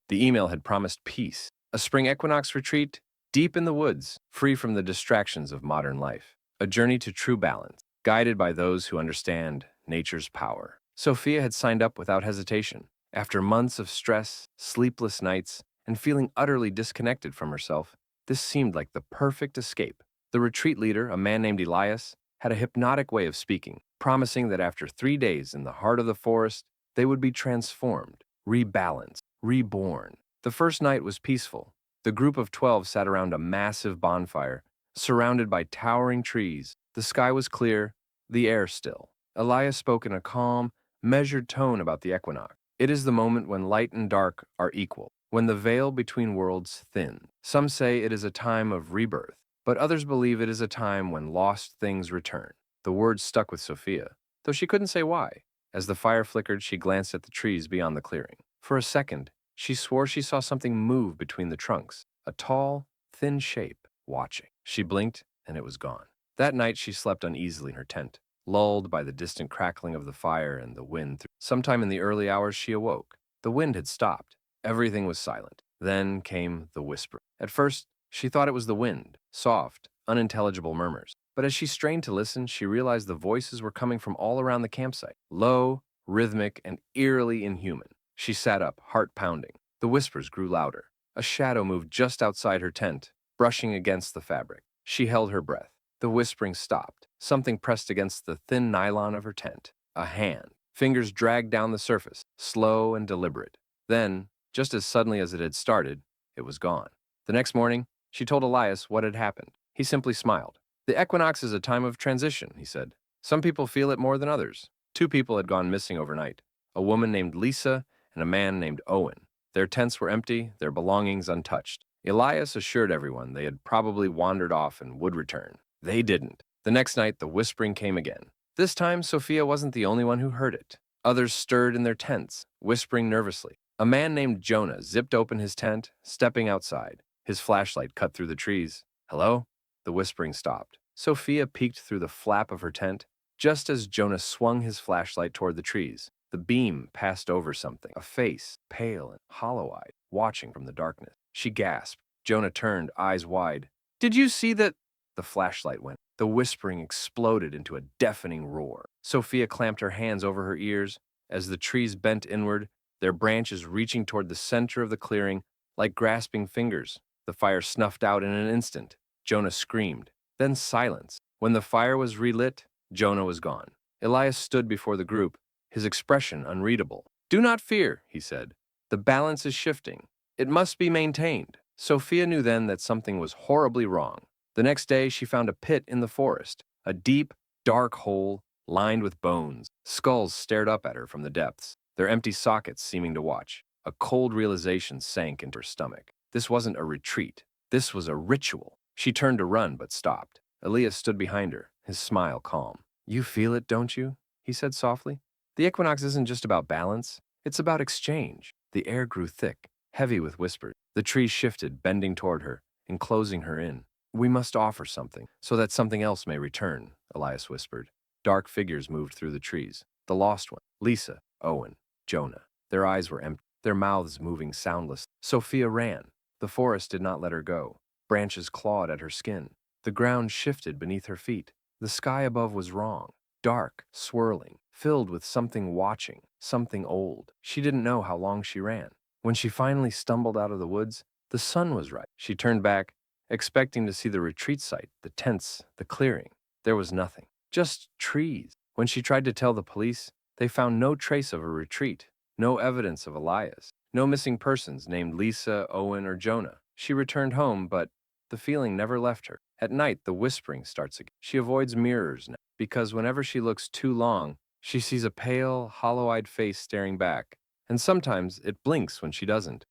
The email had promised peace, a spring equinox retreat deep in the woods, free from the distractions of modern life, a journey to true balance, guided by those who understand nature's power. Sophia had signed up without hesitation. After months of stress, sleepless nights, and feeling utterly disconnected from herself, this seemed like the perfect escape. The retreat leader, a man named Elias, had a hypnotic way of speaking, promising that after 3 days in the heart of the forest, they would be transformed, rebalanced, reborn. The first night was peaceful. The group of 12 sat around a massive bonfire, surrounded by towering trees. The sky was clear, the air still. Elias spoke in a calm, measured tone about the equinox. It is the moment when light and dark are equal, when the veil between worlds thins. Some say it is a time of rebirth, but others believe it is a time when lost things return. The words stuck with Sophia, though she couldn't say why. As the fire flickered, she glanced at the trees beyond the clearing. For a second, she swore she saw something move between the trunks, a tall, thin shape, watching. She blinked, and it was gone. That night, she slept uneasily in her tent, lulled by the distant crackling of the fire and the wind. Sometime in the early hours, she awoke. The wind had stopped. Everything was silent. Then came the whisper. At first, she thought it was the wind, soft, unintelligible murmurs. But as she strained to listen, she realized the voices were coming from all around the campsite, low, rhythmic, and eerily inhuman. She sat up, heart pounding. The whispers grew louder. A shadow moved just outside her tent, brushing against the fabric. She held her breath. The whispering stopped. Something pressed against the thin nylon of her tent. A hand. Fingers dragged down the surface, slow and deliberate. Then, just as suddenly as it had started, it was gone. The next morning, she told Elias what had happened. He simply smiled. "The equinox is a time of transition," he said. "Some people feel it more than others." 2 people had gone missing overnight, a woman named Lisa and a man named Owen. Their tents were empty, their belongings untouched. Elias assured everyone they had probably wandered off and would return. They didn't. The next night, the whispering came again. This time, Sophia wasn't the only one who heard it. Others stirred in their tents, whispering nervously. A man named Jonah zipped open his tent, stepping outside. His flashlight cut through the trees. "Hello?" The whispering stopped. Sophia peeked through the flap of her tent. Just as Jonah swung his flashlight toward the trees, the beam passed over something, a face, pale and hollow-eyed, watching from the darkness. She gasped. Jonah turned, eyes wide. "Did you see that?" The flashlight went. The whispering exploded into a deafening roar. Sophia clamped her hands over her ears as the trees bent inward, their branches reaching toward the center of the clearing like grasping fingers. The fire snuffed out in an instant. Jonah screamed. Then silence. When the fire was relit, Jonah was gone. Elias stood before the group, his expression unreadable. "Do not fear," he said. "The balance is shifting. It must be maintained." Sophia knew then that something was horribly wrong. The next day, she found a pit in the forest, a deep, dark hole lined with bones. Skulls stared up at her from the depths, their empty sockets seeming to watch. A cold realization sank into her stomach. This wasn't a retreat. This was a ritual. She turned to run, but stopped. Elias stood behind her, his smile calm. "You feel it, don't you?" he said softly. "The equinox isn't just about balance. It's about exchange." The air grew thick, heavy with whispers. The trees shifted, bending toward her, enclosing her in. "We must offer something, so that something else may return," Elias whispered. Dark figures moved through the trees. The lost one, Lisa, Owen, Jonah. Their eyes were empty, their mouths moving soundless. Sophia ran. The forest did not let her go. Branches clawed at her skin. The ground shifted beneath her feet. The sky above was wrong, dark, swirling, filled with something watching, something old. She didn't know how long she ran. When she finally stumbled out of the woods, the sun was right. She turned back, expecting to see the retreat site, the tents, the clearing. There was nothing, just trees. When she tried to tell the police, they found no trace of a retreat, no evidence of Elias, no missing persons named Lisa, Owen, or Jonah. She returned home, but the feeling never left her. At night, the whispering starts again. She avoids mirrors now, because whenever she looks too long, she sees a pale, hollow-eyed face staring back, and sometimes it blinks when she doesn't.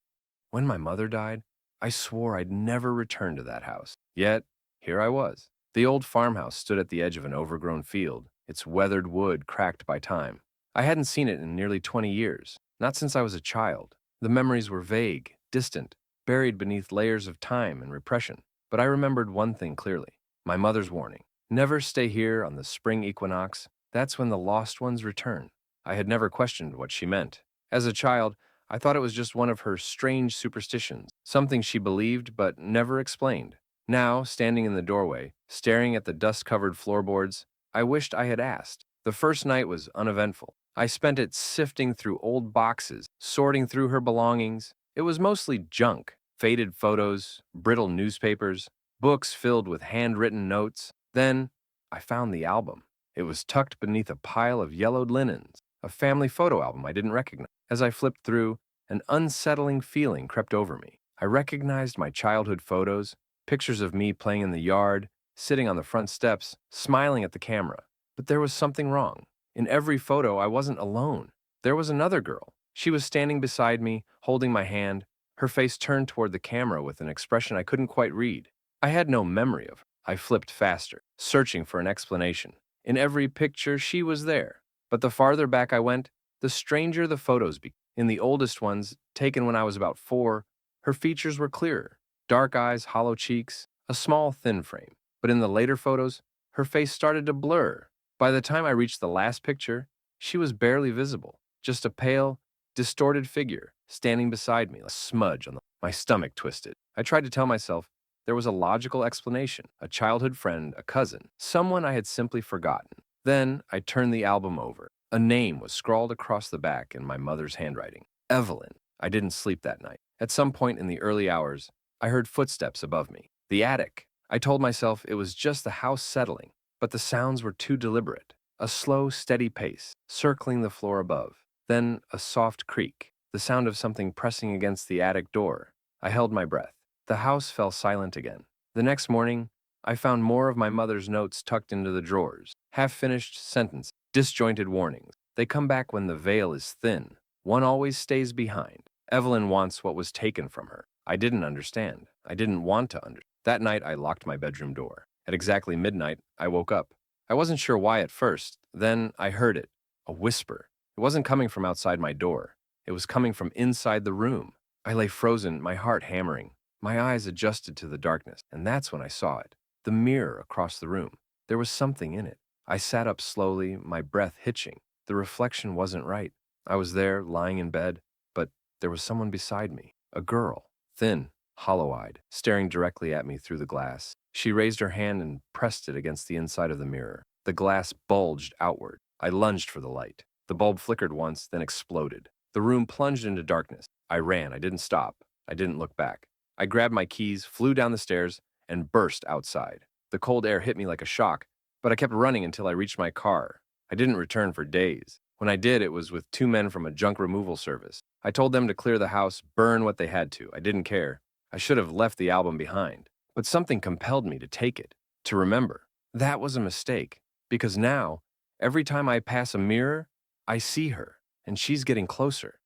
When my mother died, I swore I'd never return to that house. Yet, here I was. The old farmhouse stood at the edge of an overgrown field, its weathered wood cracked by time. I hadn't seen it in nearly 20 years, not since I was a child. The memories were vague, distant, buried beneath layers of time and repression. But I remembered one thing clearly, my mother's warning. Never stay here on the spring equinox. That's when the lost ones return. I had never questioned what she meant. As a child, I thought it was just one of her strange superstitions, something she believed but never explained. Now, standing in the doorway, staring at the dust-covered floorboards, I wished I had asked. The first night was uneventful. I spent it sifting through old boxes, sorting through her belongings. It was mostly junk, faded photos, brittle newspapers, books filled with handwritten notes. Then, I found the album. It was tucked beneath a pile of yellowed linens, a family photo album I didn't recognize. As I flipped through, an unsettling feeling crept over me. I recognized my childhood photos, pictures of me playing in the yard, sitting on the front steps, smiling at the camera. But there was something wrong. In every photo, I wasn't alone. There was another girl. She was standing beside me, holding my hand, her face turned toward the camera with an expression I couldn't quite read. I had no memory of her. I flipped faster, searching for an explanation. In every picture, she was there. But the farther back I went, the stranger the photos became. In the oldest ones, taken when I was about 4, her features were clearer. Dark eyes, hollow cheeks, a small, thin frame. But in the later photos, her face started to blur. By the time I reached the last picture, she was barely visible, just a pale, distorted figure standing beside me, a smudge on my stomach twisted. I tried to tell myself there was a logical explanation, a childhood friend, a cousin, someone I had simply forgotten. Then I turned the album over. A name was scrawled across the back in my mother's handwriting. Evelyn. I didn't sleep that night. At some point in the early hours, I heard footsteps above me. The attic. I told myself it was just the house settling, but the sounds were too deliberate. A slow, steady pace, circling the floor above. Then a soft creak, the sound of something pressing against the attic door. I held my breath. The house fell silent again. The next morning, I found more of my mother's notes tucked into the drawers. Half-finished sentences, disjointed warnings. They come back when the veil is thin. One always stays behind. Evelyn wants what was taken from her. I didn't understand. I didn't want to understand. That night, I locked my bedroom door. At exactly midnight, I woke up. I wasn't sure why at first. Then I heard it. A whisper. It wasn't coming from outside my door. It was coming from inside the room. I lay frozen, my heart hammering. My eyes adjusted to the darkness, and that's when I saw it. The mirror across the room. There was something in it. I sat up slowly, my breath hitching. The reflection wasn't right. I was there, lying in bed, but there was someone beside me. A girl, thin, hollow-eyed, staring directly at me through the glass. She raised her hand and pressed it against the inside of the mirror. The glass bulged outward. I lunged for the light. The bulb flickered once, then exploded. The room plunged into darkness. I ran. I didn't stop. I didn't look back. I grabbed my keys, flew down the stairs, and burst outside. The cold air hit me like a shock, but I kept running until I reached my car. I didn't return for days. When I did, it was with 2 men from a junk removal service. I told them to clear the house, burn what they had to. I didn't care. I should have left the album behind. But something compelled me to take it, to remember. That was a mistake, because now, every time I pass a mirror, I see her, and she's getting closer.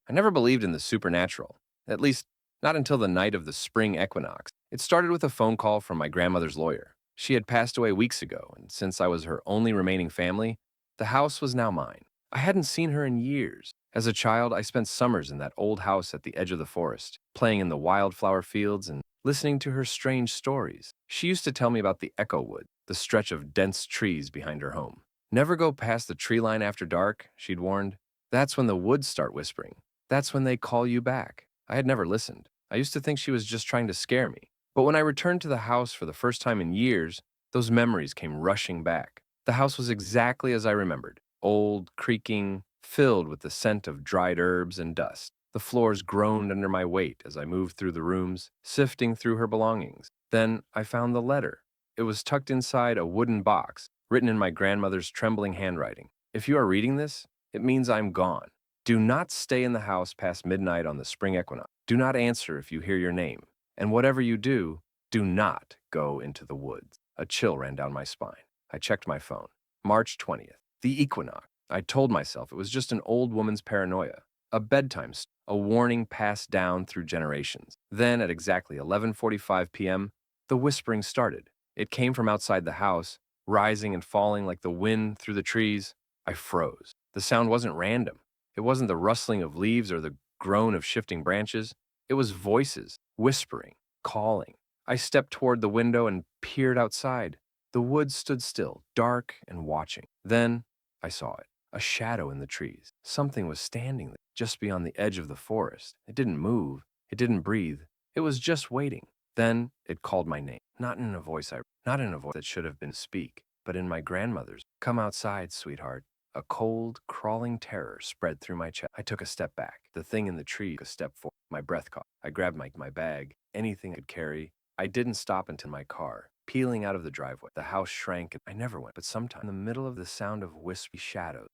I never believed in the supernatural, at least not until the night of the spring equinox. It started with a phone call from my grandmother's lawyer. She had passed away weeks ago, and since I was her only remaining family, the house was now mine. I hadn't seen her in years. As a child, I spent summers in that old house at the edge of the forest, playing in the wildflower fields and listening to her strange stories. She used to tell me about the Echo Wood, the stretch of dense trees behind her home. Never go past the tree line after dark, she'd warned. That's when the woods start whispering. That's when they call you back. I had never listened. I used to think she was just trying to scare me. But when I returned to the house for the first time in years, those memories came rushing back. The house was exactly as I remembered. Old, creaking, filled with the scent of dried herbs and dust. The floors groaned under my weight as I moved through the rooms, sifting through her belongings. Then I found the letter. It was tucked inside a wooden box, written in my grandmother's trembling handwriting. If you are reading this, it means I'm gone. Do not stay in the house past midnight on the spring equinox. Do not answer if you hear your name. And whatever you do not go into the woods. A chill ran down my spine. I checked my phone. March 20th. The equinox. I told myself it was just an old woman's paranoia. A bedtime a warning passed down through generations. Then, at exactly 11:45 p.m., the whispering started. It came from outside the house, rising and falling like the wind through the trees. I froze. The sound wasn't random. It wasn't the rustling of leaves or the groan of shifting branches. It was voices, whispering, calling. I stepped toward the window and peered outside. The woods stood still, dark and watching. Then I saw it, a shadow in the trees. Something was standing there. just beyond the edge of the forest. It didn't move. It didn't breathe. It was just waiting. Then it called my name, not in a voice that should have been speak, but in my grandmother's. Come outside, sweetheart. A cold, crawling terror spread through my chest. I took a step back. The thing in the tree took a step forward. My breath caught. I grabbed my bag, anything I could carry. I didn't stop until my car, peeling out of the driveway. The house shrank and I never went, but sometime in the middle of the sound of wispy shadows,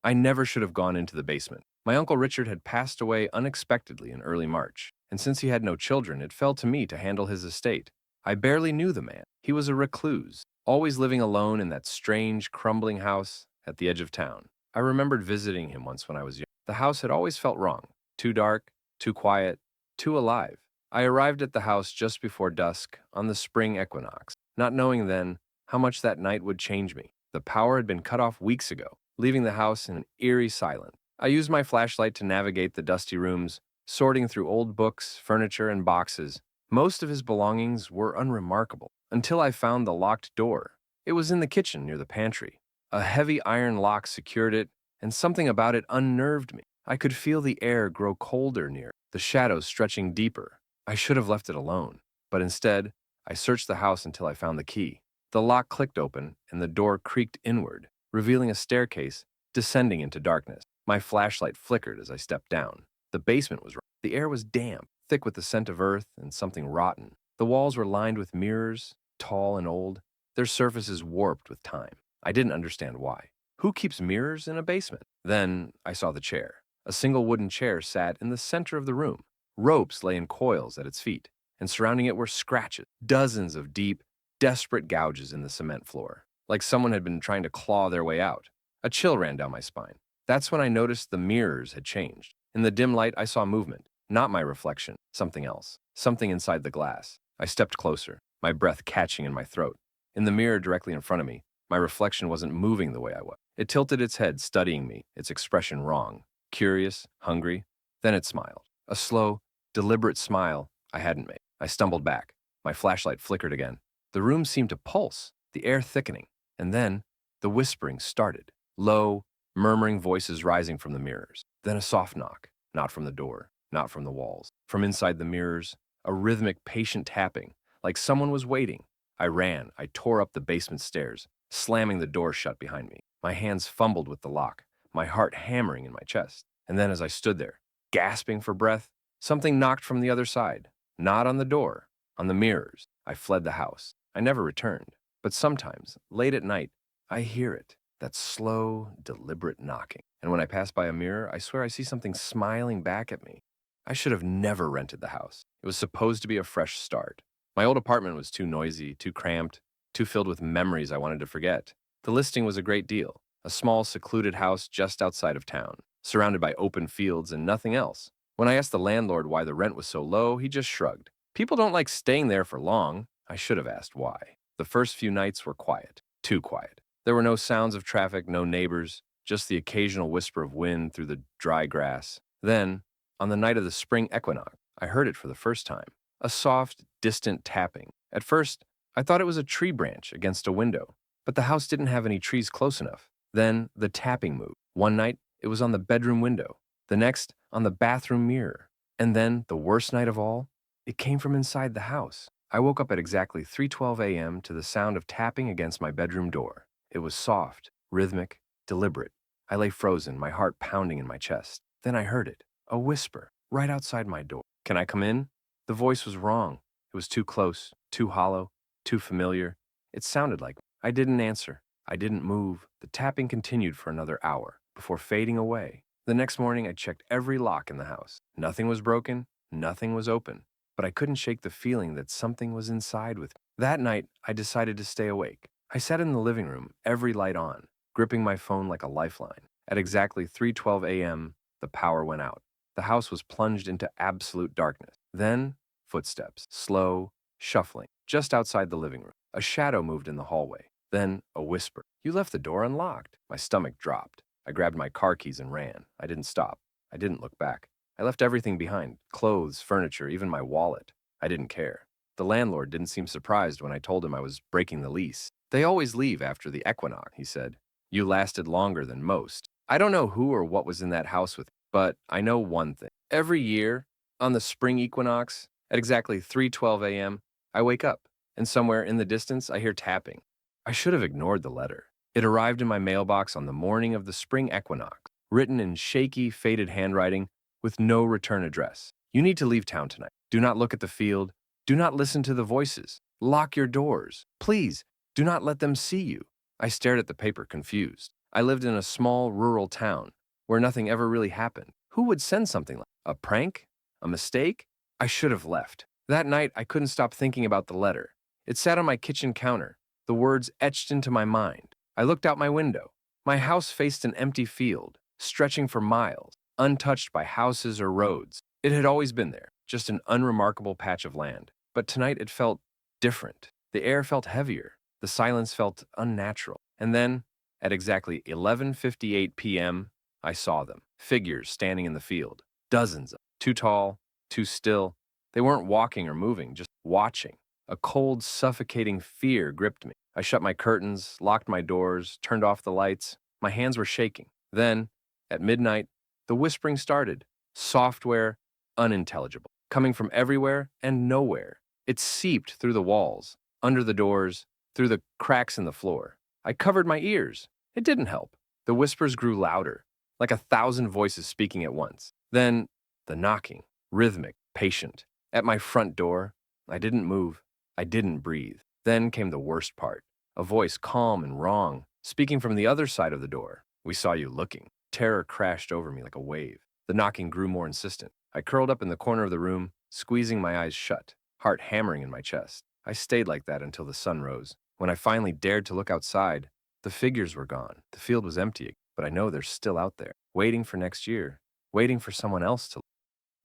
I never should have gone into the basement. My Uncle Richard had passed away unexpectedly in early March, and since he had no children, it fell to me to handle his estate. I barely knew the man. He was a recluse, always living alone in that strange, crumbling house at the edge of town. I remembered visiting him once when I was young. The house had always felt wrong. Too dark, too quiet, too alive. I arrived at the house just before dusk on the spring equinox, not knowing then how much that night would change me. The power had been cut off weeks ago, leaving the house in an eerie silence. I used my flashlight to navigate the dusty rooms, sorting through old books, furniture, and boxes. Most of his belongings were unremarkable, until I found the locked door. It was in the kitchen near the pantry. A heavy iron lock secured it, and something about it unnerved me. I could feel the air grow colder near, the shadows stretching deeper. I should have left it alone, but instead, I searched the house until I found the key. The lock clicked open, and the door creaked inward, revealing a staircase descending into darkness. My flashlight flickered as I stepped down. The basement was rough. The air was damp, thick with the scent of earth and something rotten. The walls were lined with mirrors, tall and old, their surfaces warped with time. I didn't understand why. Who keeps mirrors in a basement? Then I saw the chair. A single wooden chair sat in the center of the room. Ropes lay in coils at its feet, and surrounding it were scratches, dozens of deep, desperate gouges in the cement floor, like someone had been trying to claw their way out. A chill ran down my spine. That's when I noticed the mirrors had changed. In the dim light, I saw movement, not my reflection, something else, something inside the glass. I stepped closer, my breath catching in my throat. In the mirror directly in front of me, my reflection wasn't moving the way I was. It tilted its head, studying me, its expression wrong, curious, hungry. Then it smiled. A slow, deliberate smile I hadn't made. I stumbled back. My flashlight flickered again. The room seemed to pulse, the air thickening. And then the whispering started. Low, murmuring voices rising from the mirrors. Then a soft knock, not from the door, not from the walls. From inside the mirrors, a rhythmic, patient tapping, like someone was waiting. I ran. I tore up the basement stairs, slamming the door shut behind me. My hands fumbled with the lock, my heart hammering in my chest. And then as I stood there, gasping for breath, something knocked from the other side. Not on the door, on the mirrors. I fled the house. I never returned. But sometimes, late at night, I hear it, that slow, deliberate knocking. And when I pass by a mirror, I swear I see something smiling back at me. I should have never rented the house. It was supposed to be a fresh start. My old apartment was too noisy, too cramped, too filled with memories I wanted to forget. The listing was a great deal. A small, secluded house just outside of town, surrounded by open fields and nothing else. When I asked the landlord why the rent was so low, he just shrugged. People don't like staying there for long. I should have asked why. The first few nights were quiet, too quiet. There were no sounds of traffic, no neighbors, just the occasional whisper of wind through the dry grass. Then, on the night of the spring equinox, I heard it for the first time. A soft, distant tapping. At first, I thought it was a tree branch against a window, but the house didn't have any trees close enough. Then, the tapping moved. One night, it was on the bedroom window. The next, on the bathroom mirror. And then, the worst night of all, it came from inside the house. I woke up at exactly 3:12 a.m. to the sound of tapping against my bedroom door. It was soft, rhythmic, deliberate. I lay frozen, my heart pounding in my chest. Then I heard it, a whisper, right outside my door. Can I come in? The voice was wrong. It was too close, too hollow, too familiar. It sounded like me. I didn't answer. I didn't move. The tapping continued for another hour before fading away. The next morning, I checked every lock in the house. Nothing was broken, nothing was open. But I couldn't shake the feeling that something was inside with me. That night, I decided to stay awake. I sat in the living room, every light on, gripping my phone like a lifeline. At exactly 3:12 a.m., the power went out. The house was plunged into absolute darkness. Then, footsteps, slow, shuffling, just outside the living room. A shadow moved in the hallway. Then, a whisper. You left the door unlocked. My stomach dropped. I grabbed my car keys and ran. I didn't stop. I didn't look back. I left everything behind, clothes, furniture, even my wallet. I didn't care. The landlord didn't seem surprised when I told him I was breaking the lease. They always leave after the equinox, he said. You lasted longer than most. I don't know who or what was in that house with me. But I know one thing. Every year, on the spring equinox, at exactly 3:12 a.m., I wake up, and somewhere in the distance, I hear tapping. I should have ignored the letter. It arrived in my mailbox on the morning of the spring equinox, written in shaky, faded handwriting with no return address. You need to leave town tonight. Do not look at the field. Do not listen to the voices. Lock your doors. Please, do not let them see you. I stared at the paper, confused. I lived in a small, rural town where nothing ever really happened. Who would send something like a prank? A mistake? I should have left. That night, I couldn't stop thinking about the letter. It sat on my kitchen counter, the words etched into my mind. I looked out my window. My house faced an empty field, stretching for miles, untouched by houses or roads. It had always been there, just an unremarkable patch of land. But tonight it felt different. The air felt heavier. The silence felt unnatural. And then, at exactly 11:58 p.m., I saw them, figures standing in the field, dozens of them, too tall, too still. They weren't walking or moving, just watching. A cold, suffocating fear gripped me. I shut my curtains, locked my doors, turned off the lights. My hands were shaking. Then, at midnight, the whispering started, software, unintelligible, coming from everywhere and nowhere. It seeped through the walls, under the doors, through the cracks in the floor. I covered my ears. It didn't help. The whispers grew louder, like 1,000 voices speaking at once. Then, the knocking, rhythmic, patient. At my front door, I didn't move. I didn't breathe. Then came the worst part. A voice calm and wrong, speaking from the other side of the door. We saw you looking. Terror crashed over me like a wave. The knocking grew more insistent. I curled up in the corner of the room, squeezing my eyes shut, heart hammering in my chest. I stayed like that until the sun rose. When I finally dared to look outside, the figures were gone. The field was empty, but I know they're still out there, waiting for next year, waiting for someone else to.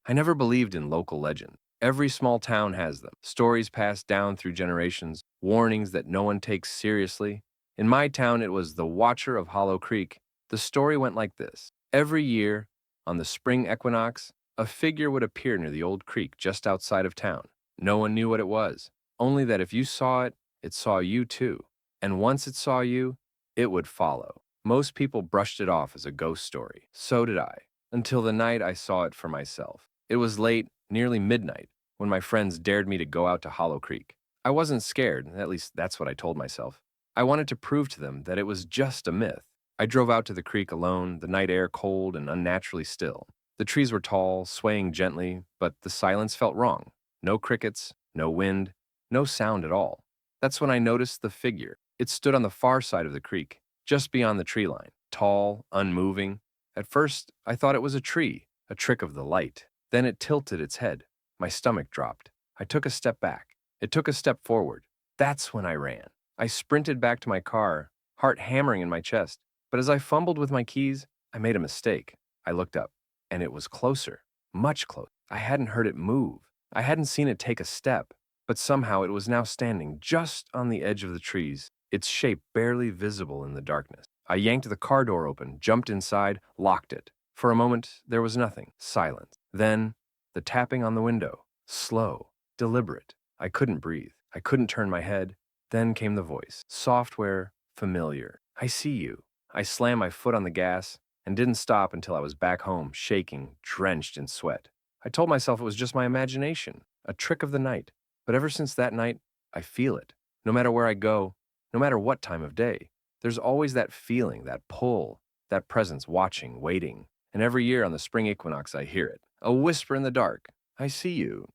I never believed in local legend. Every small town has them. Stories passed down through generations, warnings that no one takes seriously. In my town, it was the Watcher of Hollow Creek. The story went like this. Every year, on the spring equinox, a figure would appear near the old creek just outside of town. No one knew what it was, only that if you saw it, it saw you too. And once it saw you, it would follow. Most people brushed it off as a ghost story. So did I, until the night I saw it for myself. It was late, nearly midnight, when my friends dared me to go out to Hollow Creek. I wasn't scared, at least that's what I told myself. I wanted to prove to them that it was just a myth. I drove out to the creek alone, the night air cold and unnaturally still. The trees were tall, swaying gently, but the silence felt wrong. No crickets, no wind, no sound at all. That's when I noticed the figure. It stood on the far side of the creek, just beyond the tree line, tall, unmoving. At first, I thought it was a tree, a trick of the light. Then it tilted its head. My stomach dropped. I took a step back. It took a step forward. That's when I ran. I sprinted back to my car, heart hammering in my chest. But as I fumbled with my keys, I made a mistake. I looked up, and it was closer, much closer. I hadn't heard it move. I hadn't seen it take a step, but somehow it was now standing just on the edge of the trees, its shape barely visible in the darkness. I yanked the car door open, jumped inside, locked it. For a moment, there was nothing, silence. Then, the tapping on the window, slow, deliberate. I couldn't breathe. I couldn't turn my head. Then came the voice, software, familiar. I see you. I slammed my foot on the gas and didn't stop until I was back home, shaking, drenched in sweat. I told myself it was just my imagination, a trick of the night. But ever since that night, I feel it. No matter where I go, no matter what time of day, there's always that feeling, that pull, that presence watching, waiting. And every year on the spring equinox, I hear it. A whisper in the dark. I see you.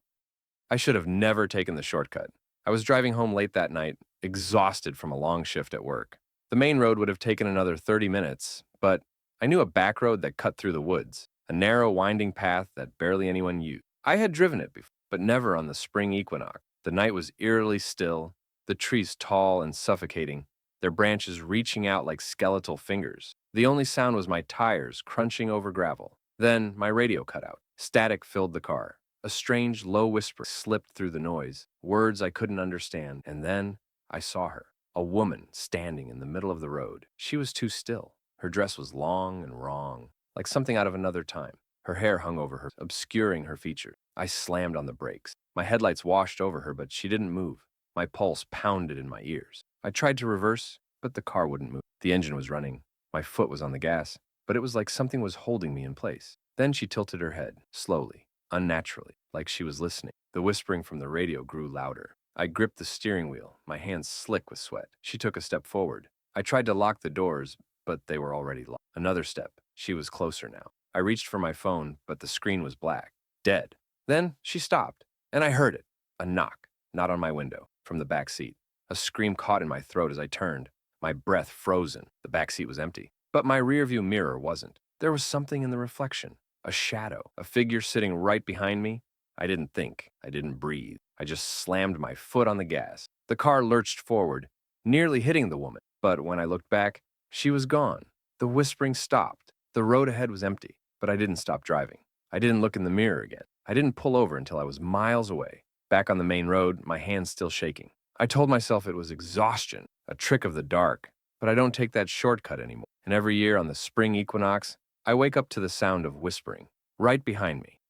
I should have never taken the shortcut. I was driving home late that night, exhausted from a long shift at work. The main road would have taken another 30 minutes, but I knew a back road that cut through the woods, a narrow, winding path that barely anyone used. I had driven it before, but never on the spring equinox. The night was eerily still, the trees tall and suffocating, their branches reaching out like skeletal fingers. The only sound was my tires crunching over gravel. Then my radio cut out. Static filled the car. A strange, low whisper slipped through the noise, words I couldn't understand, and then I saw her. A woman standing in the middle of the road. She was too still. Her dress was long and wrong, like something out of another time. Her hair hung over her, obscuring her features. I slammed on the brakes. My headlights washed over her, but she didn't move. My pulse pounded in my ears. I tried to reverse, but the car wouldn't move. The engine was running. My foot was on the gas, but it was like something was holding me in place. Then she tilted her head, slowly, unnaturally, like she was listening. The whispering from the radio grew louder. I gripped the steering wheel, my hands slick with sweat. She took a step forward. I tried to lock the doors, but they were already locked. Another step. She was closer now. I reached for my phone, but the screen was black. Dead. Then she stopped, and I heard it. A knock, not on my window, from the back seat. A scream caught in my throat as I turned, my breath frozen. The back seat was empty. But my rearview mirror wasn't. There was something in the reflection. A shadow, a figure sitting right behind me. I didn't think. I didn't breathe. I just slammed my foot on the gas. The car lurched forward, nearly hitting the woman. But when I looked back, she was gone. The whispering stopped. The road ahead was empty. But I didn't stop driving. I didn't look in the mirror again. I didn't pull over until I was miles away. Back on the main road, my hands still shaking. I told myself it was exhaustion, a trick of the dark. But I don't take that shortcut anymore. And every year on the spring equinox, I wake up to the sound of whispering, right behind me.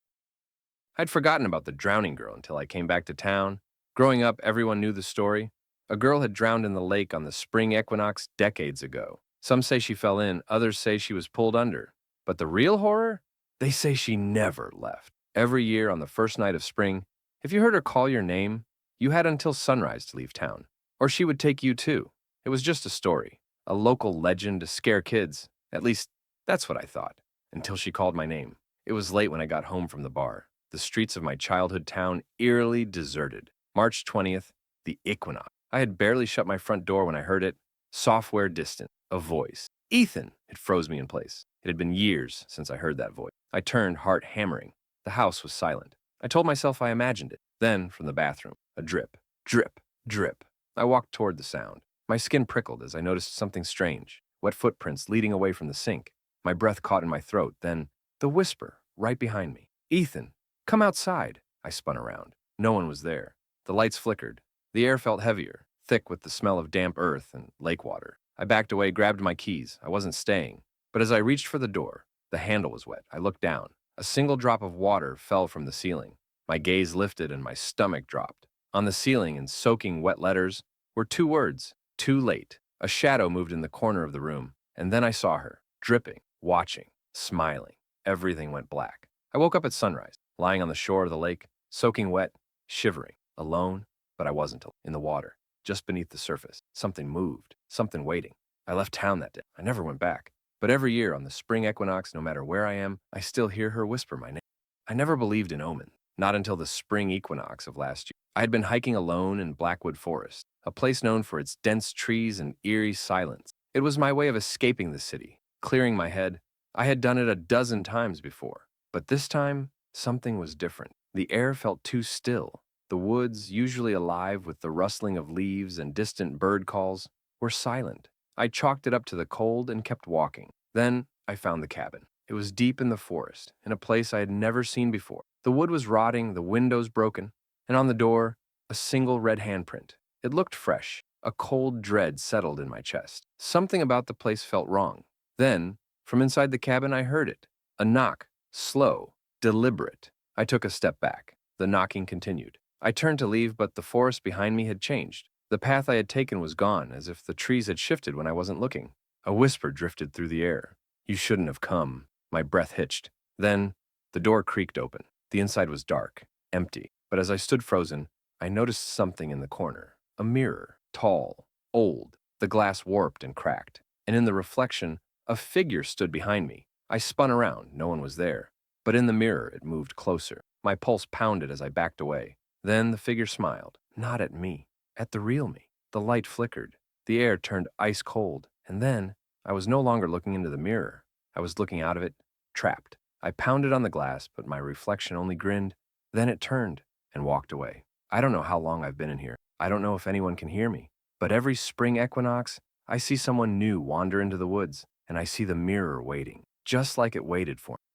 I'd forgotten about the drowning girl until I came back to town. Growing up, everyone knew the story. A girl had drowned in the lake on the spring equinox decades ago. Some say she fell in, others say she was pulled under. But the real horror? They say she never left. Every year on the first night of spring, if you heard her call your name, you had until sunrise to leave town. Or she would take you too. It was just a story, a local legend to scare kids. At least, that's what I thought, until she called my name. It was late when I got home from the bar. The streets of my childhood town eerily deserted. March 20th, the equinox. I had barely shut my front door when I heard it. Software distant. A voice. Ethan! It froze me in place. It had been years since I heard that voice. I turned, heart hammering. The house was silent. I told myself I imagined it. Then, from the bathroom, a drip, drip, drip. I walked toward the sound. My skin prickled as I noticed something strange. Wet footprints leading away from the sink. My breath caught in my throat. Then, the whisper, right behind me. Ethan, come outside. I spun around. No one was there. The lights flickered. The air felt heavier, thick with the smell of damp earth and lake water. I backed away, grabbed my keys. I wasn't staying. But as I reached for the door, the handle was wet. I looked down. A single drop of water fell from the ceiling. My gaze lifted and my stomach dropped. On the ceiling, in soaking wet letters, were two words, too late. A shadow moved in the corner of the room, and then I saw her, dripping, watching, smiling. Everything went black. I woke up at sunrise, lying on the shore of the lake, soaking wet, shivering, alone, but I wasn't alone. In the water, just beneath the surface. Something moved, something waiting. I left town that day. I never went back. But every year on the spring equinox, no matter where I am, I still hear her whisper my name. I never believed in omens, not until the spring equinox of last year. I had been hiking alone in Blackwood Forest, a place known for its dense trees and eerie silence. It was my way of escaping the city, clearing my head. I had done it a dozen times before, but this time, something was different. The air felt too still. The woods, usually alive with the rustling of leaves and distant bird calls, were silent. I chalked it up to the cold and kept walking. Then I found the cabin. It was deep in the forest, in a place I had never seen before. The wood was rotting, the windows broken, and on the door, a single red handprint. It looked fresh. A cold dread settled in my chest. Something about the place felt wrong. Then, from inside the cabin, I heard it. A knock, slow, deliberate. I took a step back. The knocking continued. I turned to leave, but the forest behind me had changed. The path I had taken was gone, as if the trees had shifted when I wasn't looking. A whisper drifted through the air. You shouldn't have come. My breath hitched. Then, the door creaked open. The inside was dark, empty. But as I stood frozen, I noticed something in the corner. A mirror, tall, old. The glass warped and cracked. And in the reflection, a figure stood behind me. I spun around. No one was there. But in the mirror, it moved closer. My pulse pounded as I backed away. Then the figure smiled. Not at me. At the real me. The light flickered. The air turned ice cold. And then, I was no longer looking into the mirror. I was looking out of it, trapped. I pounded on the glass, but my reflection only grinned. Then it turned and walked away. I don't know how long I've been in here. I don't know if anyone can hear me. But every spring equinox, I see someone new wander into the woods, and I see the mirror waiting, just like it waited for me.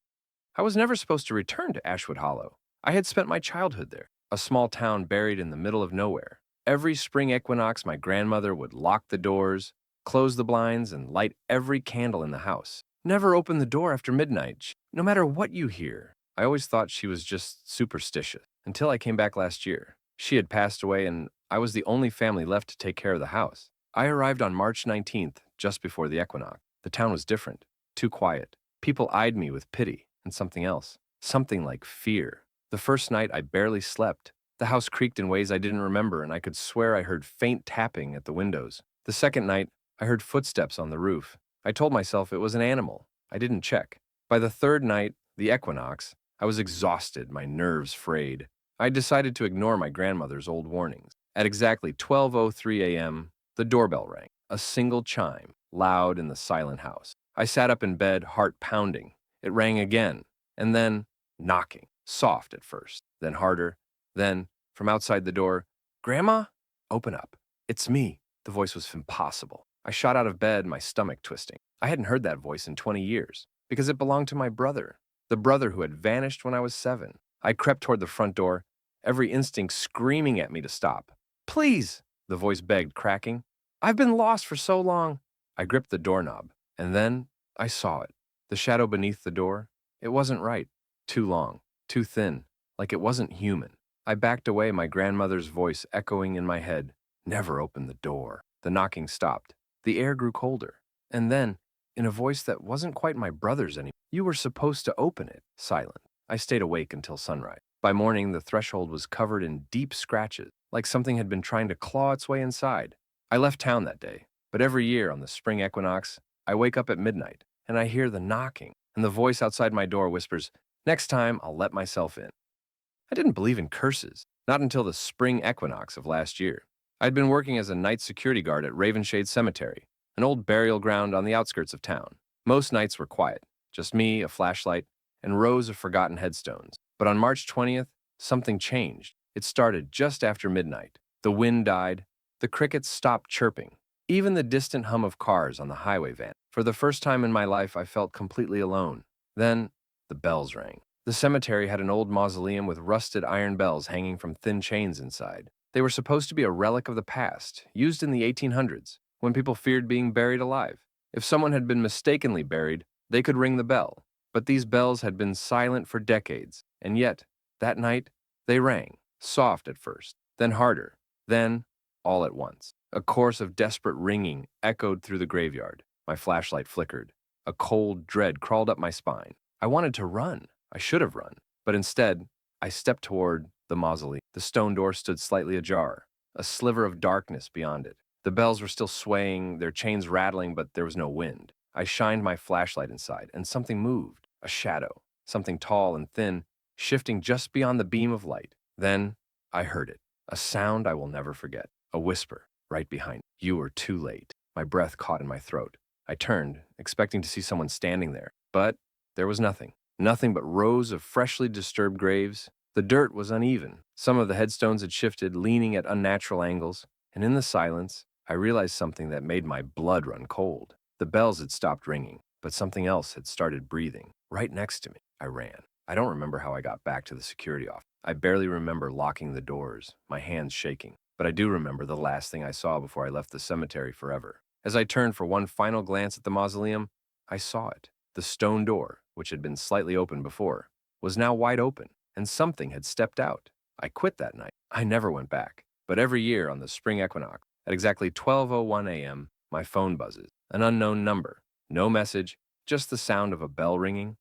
I was never supposed to return to Ashwood Hollow. I had spent my childhood there, a small town buried in the middle of nowhere. Every spring equinox, my grandmother would lock the doors, close the blinds, and light every candle in the house. Never open the door after midnight, no matter what you hear. I always thought she was just superstitious, until I came back last year. She had passed away, and I was the only family left to take care of the house. I arrived on March 19th, just before the equinox. The town was different, too quiet. People eyed me with pity, and something else. Something like fear. The first night, I barely slept. The house creaked in ways I didn't remember, and I could swear I heard faint tapping at the windows. The second night, I heard footsteps on the roof. I told myself it was an animal. I didn't check. By the third night, the equinox, I was exhausted, my nerves frayed. I decided to ignore my grandmother's old warnings. At exactly 12:03 a.m., the doorbell rang. A single chime, loud in the silent house. I sat up in bed, heart pounding. It rang again, and then knocking, soft at first, then harder, then, from outside the door, "Grandma? Open up. It's me." The voice was impossible. I shot out of bed, my stomach twisting. I hadn't heard that voice in 20 years, because it belonged to my brother, the brother who had vanished when I was 7. I crept toward the front door, every instinct screaming at me to stop. "Please," the voice begged, cracking. "I've been lost for so long." I gripped the doorknob, and then I saw it. The shadow beneath the door. It wasn't right. Too long, too thin, like it wasn't human. I backed away, my grandmother's voice echoing in my head. "Never open the door." The knocking stopped. The air grew colder. And then, in a voice that wasn't quite my brother's anymore, "You were supposed to open it." Silent. I stayed awake until sunrise. By morning, the threshold was covered in deep scratches, like something had been trying to claw its way inside. I left town that day, but every year on the spring equinox, I wake up at midnight, and I hear the knocking, and the voice outside my door whispers, "Next time, I'll let myself in." I didn't believe in curses, not until the spring equinox of last year. I'd been working as a night security guard at Ravenshade Cemetery, an old burial ground on the outskirts of town. Most nights were quiet, just me, a flashlight, and rows of forgotten headstones. But on March 20th, something changed. It started just after midnight. The wind died. The crickets stopped chirping. Even the distant hum of cars on the highway vanished. For the first time in my life, I felt completely alone. Then, the bells rang. The cemetery had an old mausoleum with rusted iron bells hanging from thin chains inside. They were supposed to be a relic of the past, used in the 1800s, when people feared being buried alive. If someone had been mistakenly buried, they could ring the bell. But these bells had been silent for decades, and yet, that night, they rang, soft at first, then harder, then, all at once. A chorus of desperate ringing echoed through the graveyard. My flashlight flickered. A cold dread crawled up my spine. I wanted to run. I should have run. But instead, I stepped toward the mausoleum. The stone door stood slightly ajar, a sliver of darkness beyond it. The bells were still swaying, their chains rattling, but there was no wind. I shined my flashlight inside, and something moved. A shadow, something tall and thin, shifting just beyond the beam of light. Then, I heard it. A sound I will never forget. A whisper, right behind me. "You were too late." My breath caught in my throat. I turned, expecting to see someone standing there. But there was nothing. Nothing but rows of freshly disturbed graves. The dirt was uneven. Some of the headstones had shifted, leaning at unnatural angles. And in the silence, I realized something that made my blood run cold. The bells had stopped ringing, but something else had started breathing. Right next to me, I ran. I don't remember how I got back to the security office. I barely remember locking the doors, my hands shaking. But I do remember the last thing I saw before I left the cemetery forever. As I turned for one final glance at the mausoleum, I saw it. The stone door, which had been slightly open before, was now wide open, and something had stepped out. I quit that night. I never went back. But every year on the spring equinox, at exactly 12:01 a.m., my phone buzzes. An unknown number. No message, just the sound of a bell ringing.